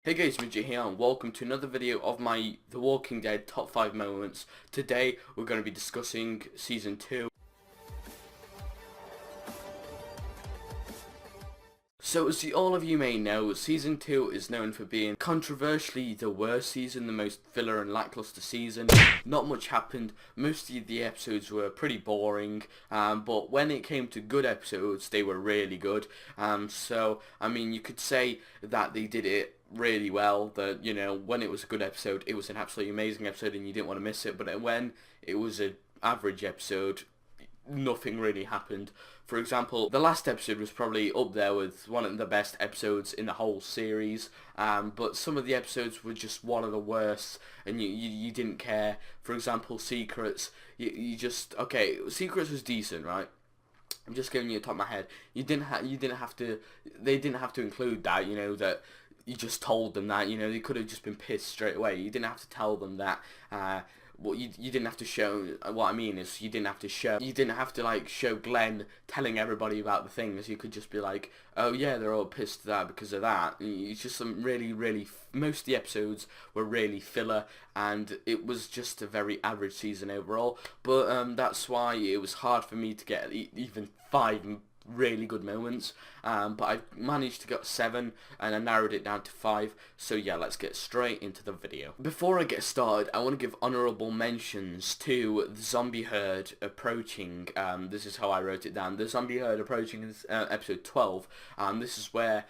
Hey guys, Midget here and welcome to another video of my The Walking Dead top 5 moments. Today we're going to be discussing Season 2. So as all of you may know, Season 2 is known for being controversially the worst season, the most filler and lackluster season. Not much happened, most of the episodes were pretty boring, but when it came to good episodes, they were really good. So, I mean, you could say that they did it really well, that, you know, when it was a good episode, it was an absolutely amazing episode and you didn't want to miss it, but when it was an average episode, nothing really happened. For example, the last episode was probably up there with one of the best episodes in the whole series, but some of the episodes were just one of the worst, and you didn't care. For example, Secrets, you just, okay, Secrets was decent, right? I'm just giving you the top of my head. You didn't have to, they didn't have to include that, you know, that you just told them that, you know, they could have just been pissed straight away. You didn't have to tell them that, well, you didn't have to show, what I mean is you didn't have to like show Glenn telling everybody about the things. You could just be like, oh yeah, they're all pissed at that because of that. It's just some really, most of the episodes were really filler, and it was just a very average season overall, but that's why it was hard for me to get even 5 really good moments, but I managed to get 7 and I narrowed it down to 5. So yeah, let's get straight into the video. Before I get started, I want to give honourable mentions to the zombie herd approaching. This is how I wrote it down. The zombie herd approaching is episode 12. This is where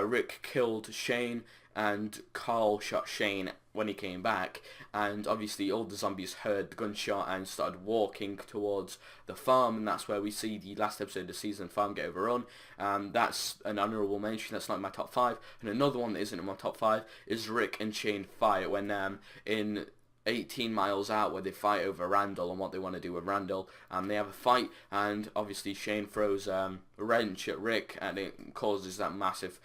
Rick killed Shane and Carl shot Shane when he came back, and obviously all the zombies heard the gunshot and started walking towards the farm, and that's where we see the last episode of the season, farm get overrun. That's an honourable mention. That's not in my top 5. And another one that isn't in my top 5 is Rick and Shane fight when in 18 miles out, where they fight over Randall and what they want to do with Randall. They have a fight, and obviously Shane throws a wrench at Rick, and it causes that massive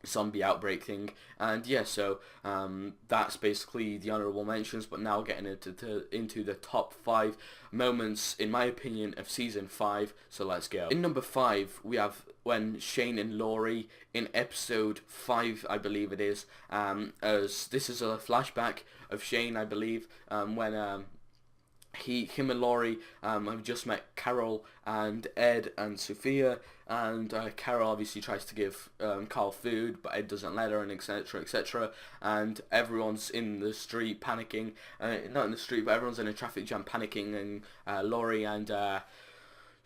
zombie outbreak thing. And yeah, so that's basically the honourable mentions. But now getting into the top 5 moments, in my opinion, of season 5. So let's go. In number 5, we have when Shane and Laurie in episode 5, I believe it is, as this is a flashback of Shane, I believe, when him and Laurie have just met Carol and Ed and Sophia, and Carol obviously tries to give Carl food, but Ed doesn't let her, and etc, etc, and everyone's in the street panicking, not in the street, but everyone's in a traffic jam panicking, and Laurie and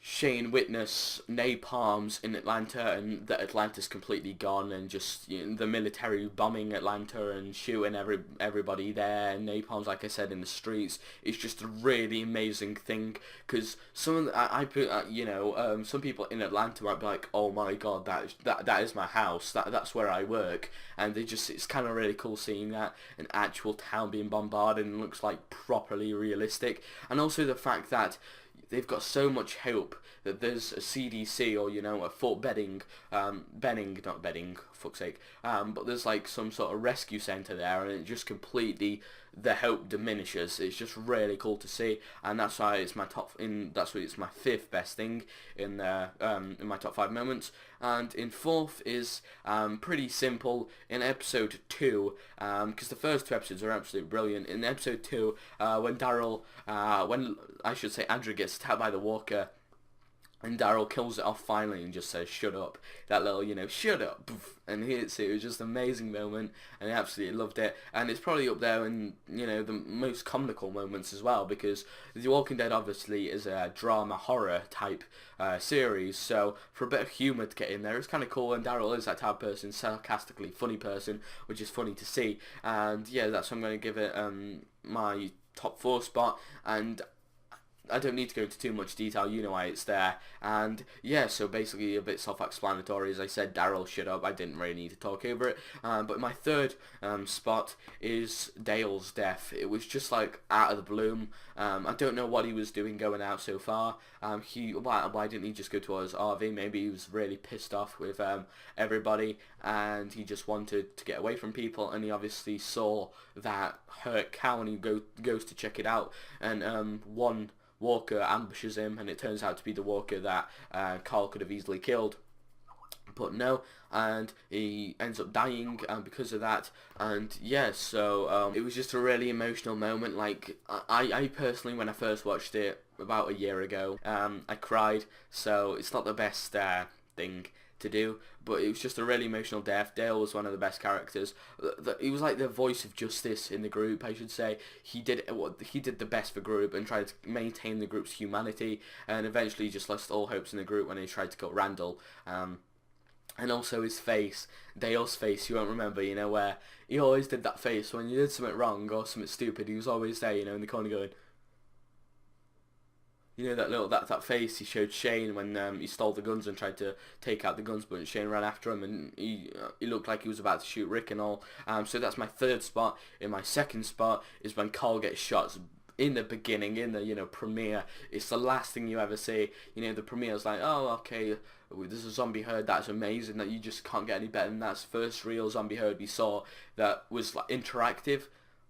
Shane witness napalms in Atlanta, and that Atlanta's completely gone, and just, you know, the military bombing Atlanta and shooting everybody there, and napalms, like I said, in the streets. It's just a really amazing thing, because some of the, some people in Atlanta might be like, oh my god, that is my house, that's where I work, and it's kind of really cool seeing that, an actual town being bombarded and looks like properly realistic. And also the fact that they've got so much hope that there's a CDC, or, you know, a Fort Benning, fuck's sake, but there's like some sort of rescue centre there, and it just completely, the hope diminishes. It's just really cool to see, and that's why it's my that's why it's my 5th best thing in my top 5 moments. And in 4th is pretty simple, in episode 2, because the first 2 episodes are absolutely brilliant. In episode 2, when Andrew gets attacked by the walker, and Daryl kills it off finally and just says, shut up. That little, you know, shut up, and he hits it. It was just an amazing moment, and I absolutely loved it. And it's probably up there in, you know, the most comical moments as well, because The Walking Dead obviously is a drama horror type series, so for a bit of humour to get in there, it's kind of cool, and Daryl is that type of person, sarcastically funny person, which is funny to see. And yeah, that's what I'm going to give it my top 4 spot, and I don't need to go into too much detail, you know why it's there. And yeah, so basically a bit self-explanatory. As I said, Daryl, shut up, I didn't really need to talk over it. But my 3rd spot is Daryls Death. It was just like out of the bloom. I don't know what he was doing going out so far. Why didn't he just go to his RV? Maybe he was really pissed off with everybody, and he just wanted to get away from people, and he obviously saw that hurt cow, and he goes to check it out, and one walker ambushes him, and it turns out to be the walker that Carl could have easily killed. but no, and he ends up dying because of that. And yeah, so it was just a really emotional moment. Like I personally, when I first watched it about a year ago, I cried. So it's not the best thing to do, but it was just a really emotional death. Dale was one of the best characters. He was like the voice of justice in the group, I should say. He did the best for group and tried to maintain the group's humanity, and eventually just lost all hopes in the group when he tried to kill Randall. And also his face, Dale's face, you won't remember, you know, where he always did that face when you did something wrong or something stupid. He was always there, you know, in the corner going, you know, that face he showed Shane when he stole the guns and tried to take out the guns, but Shane ran after him, and he looked like he was about to shoot Rick and all. So that's my third spot. In my second spot is when Carl gets shot. In the beginning, in the, you know, premiere, it's the last thing you ever see. You know, the premiere's like, oh, okay, there's a zombie herd, that's amazing, that you just can't get any better than that's the first real zombie herd we saw that was like interactive.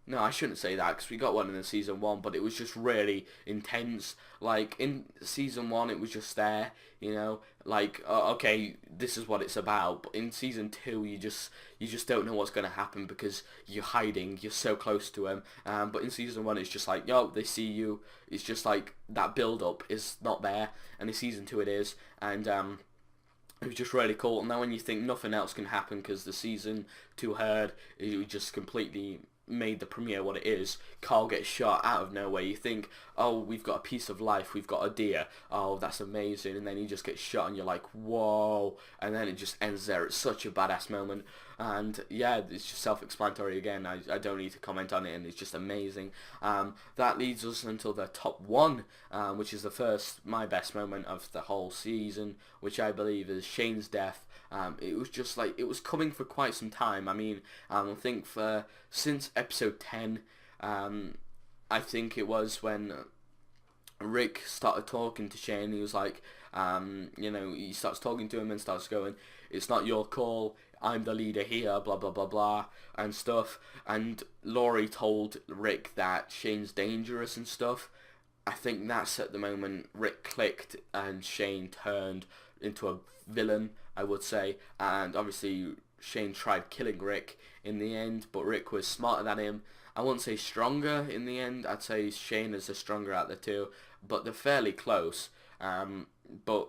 No, I shouldn't say that, because we got one in the season 1, but it was just really intense. Like, in season 1, it was just there, you know, like, okay, this is what it's about. But in season 2, you just don't know what's going to happen because you're hiding, you're so close to them. But in season 1, it's just like, yo, they see you. It's just like, that build-up is not there, and in season 2 it is, and, it was just really cool. And now when you think nothing else can happen because the season 2 herd, it just completely made the premiere what it is. Carl gets shot out of nowhere. You think, oh, we've got a piece of life, we've got a deer, oh, that's amazing, and then he just gets shot and you're like, whoa, and then it just ends there. It's such a badass moment, and yeah, it's just self-explanatory again. I don't need to comment on it, and it's just amazing. That leads us until the top 1, which is my best moment of the whole season, which I believe is Shane's death. It was just like, it was coming for quite some time. I mean, I think since episode 10, I think it was when Rick started talking to Shane. He was like, you know, he starts talking to him and starts going, it's not your call, I'm the leader here, blah, blah, blah, blah, and stuff. And Laurie told Rick that Shane's dangerous and stuff. I think that's at the moment Rick clicked and Shane turned into a villain, I would say. And obviously Shane tried killing Rick in the end, but Rick was smarter than him. I wouldn't say stronger in the end. I'd say Shane is the stronger out of the two, but they're fairly close. But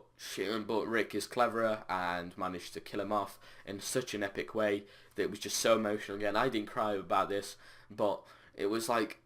Rick is cleverer and managed to kill him off in such an epic way that it was just so emotional. Again, I didn't cry about this, but it was like,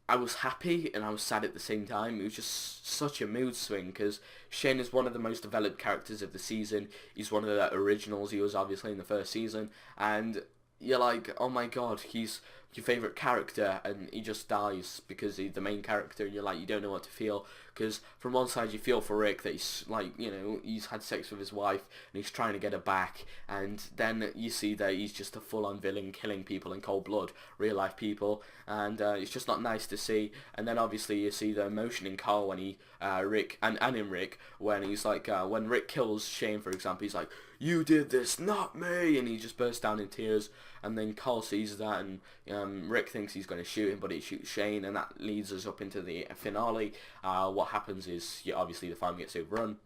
I was happy and I was sad at the same time. It was just such a mood swing because Shane is one of the most developed characters of the season. He's one of the originals. He was obviously in the first season, and you're like, oh my god, he's your favourite character, and he just dies because he's the main character, and you're like, you don't know what to feel, because from one side you feel for Rick that he's like, you know, he's had sex with his wife and he's trying to get her back, and then you see that he's just a full-on villain killing people in cold blood, real life people, and it's just not nice to see. And then obviously you see the emotion in Carl when he Rick and in Rick when he's like, when Rick kills Shane, for example, he's like, you did this, not me, and he just bursts down in tears. And then Carl sees that, and Rick thinks he's going to shoot him, but he shoots Shane, and that leads us up into the finale. What happens is, yeah, obviously the farm gets overrun,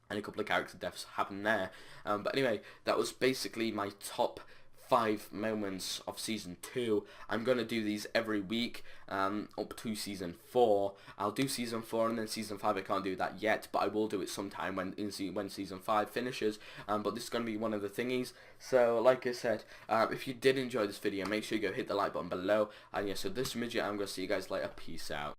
and a couple of character deaths happen there. But anyway, that was basically my top 5 moments of season 2. I'm going to do these every week up to season 4. I'll do season 4 and then season 5. I can't do that yet, but I will do it sometime when season 5 finishes. But this is going to be one of the thingies. So like I said, if you did enjoy this video, make sure you go hit the like button below. And yeah, so this is Midget. I'm going to see you guys later. Peace out.